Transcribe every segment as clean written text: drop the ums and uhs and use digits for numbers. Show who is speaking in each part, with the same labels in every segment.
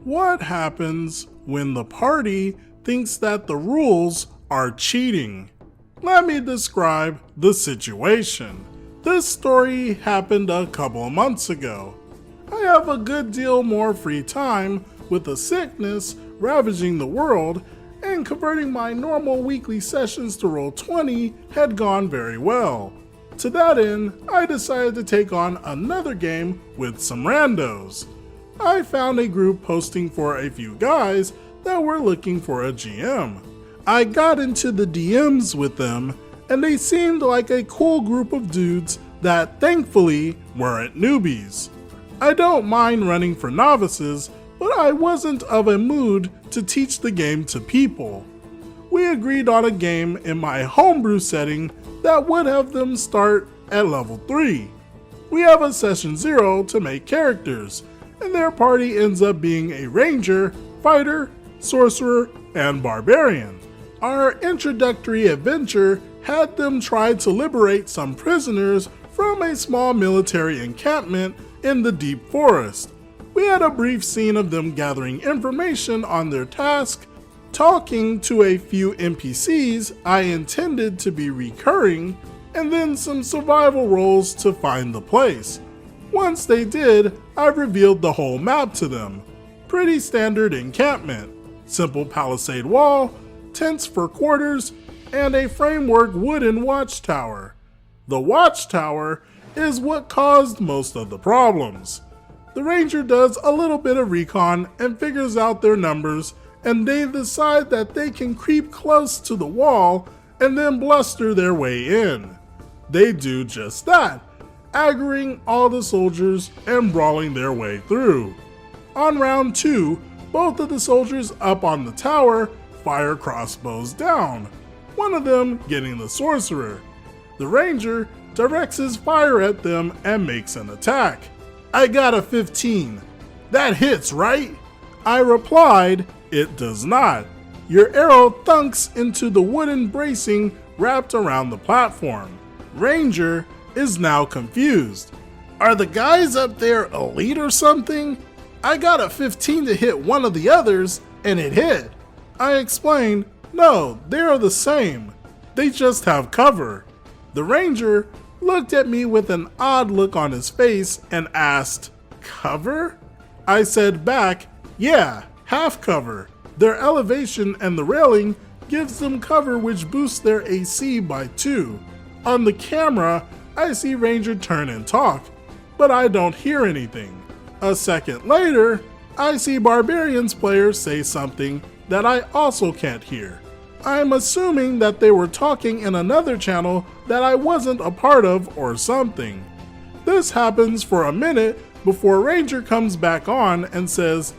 Speaker 1: What happens when the party thinks that the rules are cheating? Let me describe the situation. This story happened a couple of months ago. I have a good deal more free time with a sickness ravaging the world, and converting my normal weekly sessions to Roll20 had gone very well. To that end, I decided to take on another game with some randos. I found a group posting for a few guys that were looking for a GM. I got into the DMs with them, and they seemed like a cool group of dudes that thankfully weren't newbies. I don't mind running for novices, but I wasn't of a mood to teach the game to people. We agreed on a game in my homebrew setting that would have them start at level 3. We have a session 0 to make characters, and their party ends up being a ranger, fighter, sorcerer, and barbarian. Our introductory adventure had them try to liberate some prisoners from a small military encampment in the deep forest. We had a brief scene of them gathering information on their task, talking to a few NPCs I intended to be recurring, and then some survival rolls to find the place. Once they did, I revealed the whole map to them. Pretty standard encampment. Simple palisade wall, tents for quarters, and a framework wooden watchtower. The watchtower is what caused most of the problems. The ranger does a little bit of recon and figures out their numbers, and they decide that they can creep close to the wall and then bluster their way in. They do just that, aggroing all the soldiers and brawling their way through. On round 2, both of the soldiers up on the tower fire crossbows down, one of them getting the sorcerer. The ranger directs his fire at them and makes an attack. I got a 15. That hits, right? I replied, it does not. Your arrow thunks into the wooden bracing wrapped around the platform. Ranger is now confused. Are the guys up there elite or something? I got a 15 to hit one of the others, and it hit. I explained, no, they are the same. They just have cover. The ranger looked at me with an odd look on his face and asked, cover? I said back, yeah, half cover. Their elevation and the railing gives them cover, which boosts their AC by 2. On the camera, I see Ranger turn and talk, but I don't hear anything. A second later, I see Barbarian's player say something that I also can't hear. I'm assuming that they were talking in another channel that I wasn't a part of or something. This happens for a minute before Ranger comes back on and says,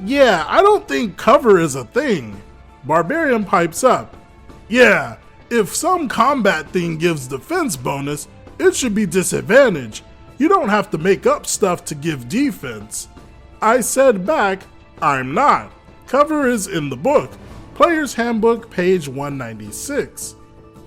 Speaker 1: yeah, I don't think cover is a thing. Barbarian pipes up, yeah, if some combat thing gives defense bonus, it should be disadvantage. You don't have to make up stuff to give defense. I said back, I'm not. Cover is in the book. Player's Handbook, page 196.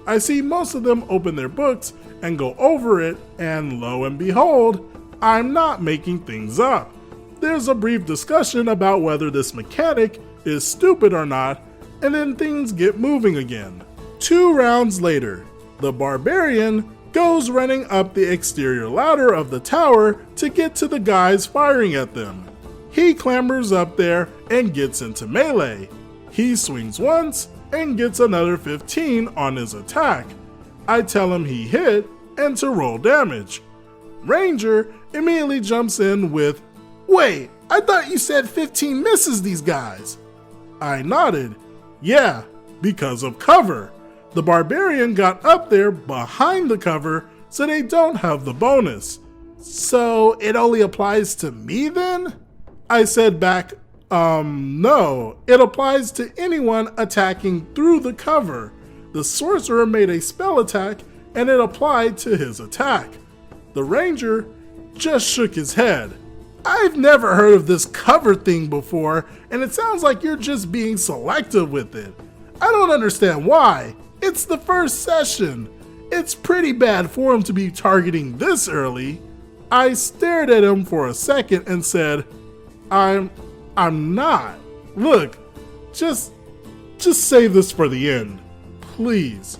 Speaker 1: I see most of them open their books and go over it, and lo and behold, I'm not making things up. There's a brief discussion about whether this mechanic is stupid or not, and then things get moving again. 2 rounds later, the barbarian goes running up the exterior ladder of the tower to get to the guys firing at them. He clambers up there and gets into melee. He swings once and gets another 15 on his attack. I tell him he hit and to roll damage. Ranger immediately jumps in with, wait, I thought you said 15 misses these guys. I nodded, yeah, because of cover. The barbarian got up there behind the cover, so they don't have the bonus. So it only applies to me then? I said back, no, it applies to anyone attacking through the cover. The sorcerer made a spell attack and it applied to his attack. The ranger just shook his head. I've never heard of this cover thing before, and it sounds like you're just being selective with it. I don't understand why. It's the first session. It's pretty bad for him to be targeting this early. I stared at him for a second and said, I'm I'm not. Look, just save this for the end. Please.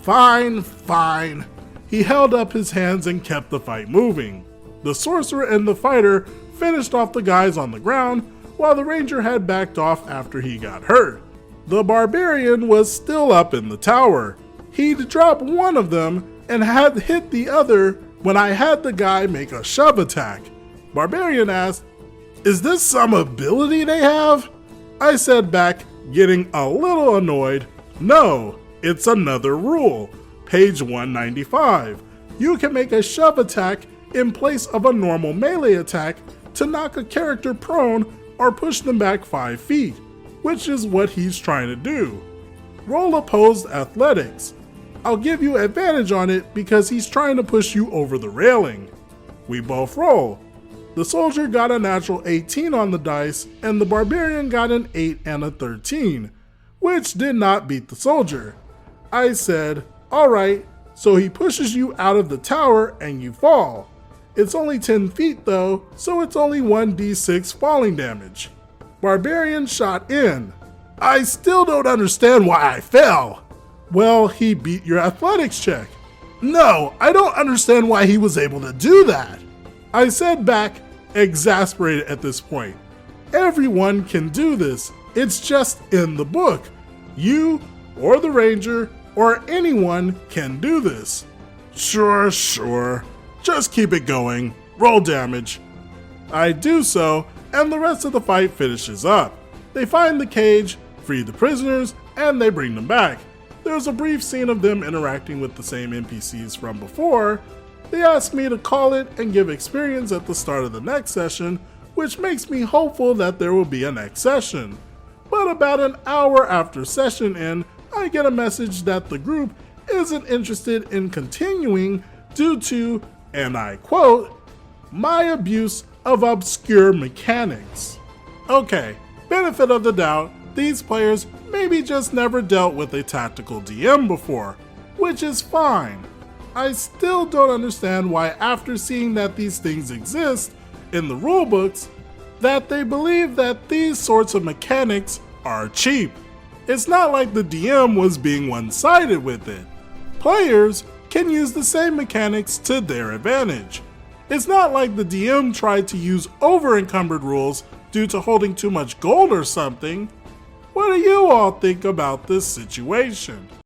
Speaker 1: Fine, fine. He held up his hands and kept the fight moving. The sorcerer and the fighter finished off the guys on the ground, while the ranger had backed off after he got hurt. The barbarian was still up in the tower. He'd dropped one of them and had hit the other when I had the guy make a shove attack. Barbarian asked, "Is this some ability they have?" I said back, getting a little annoyed, "No, it's another rule. Page 195. You can make a shove attack in place of a normal melee attack to knock a character prone or push them back 5 feet, which is what he's trying to do. Roll opposed athletics. I'll give you advantage on it because he's trying to push you over the railing." We both roll. The soldier got a natural 18 on the dice, and the barbarian got an 8 and a 13, which did not beat the soldier. I said, "Alright, so he pushes you out of the tower and you fall. It's only 10 feet though, so it's only 1d6 falling damage." Barbarian shot in. "I still don't understand why I fell." "Well, he beat your athletics check." "No, I don't understand why he was able to do that." I said back, exasperated at this point. "Everyone can do this. It's just in the book. You, or the ranger, or anyone can do this." Sure. Just keep it going. Roll damage." I do so, and the rest of the fight finishes up. They find the cage, free the prisoners, and they bring them back. There's a brief scene of them interacting with the same NPCs from before. They ask me to call it and give experience at the start of the next session, which makes me hopeful that there will be a next session. But about an hour after session end, I get a message that the group isn't interested in continuing due to, and I quote, "my abuse of obscure mechanics." Okay, benefit of the doubt, these players maybe just never dealt with a tactical DM before, which is fine. I still don't understand why after seeing that these things exist in the rulebooks, that they believe that these sorts of mechanics are cheap. It's not like the DM was being one-sided with it. Players can use the same mechanics to their advantage. It's not like the DM tried to use over-encumbered rules due to holding too much gold or something. What do you all think about this situation?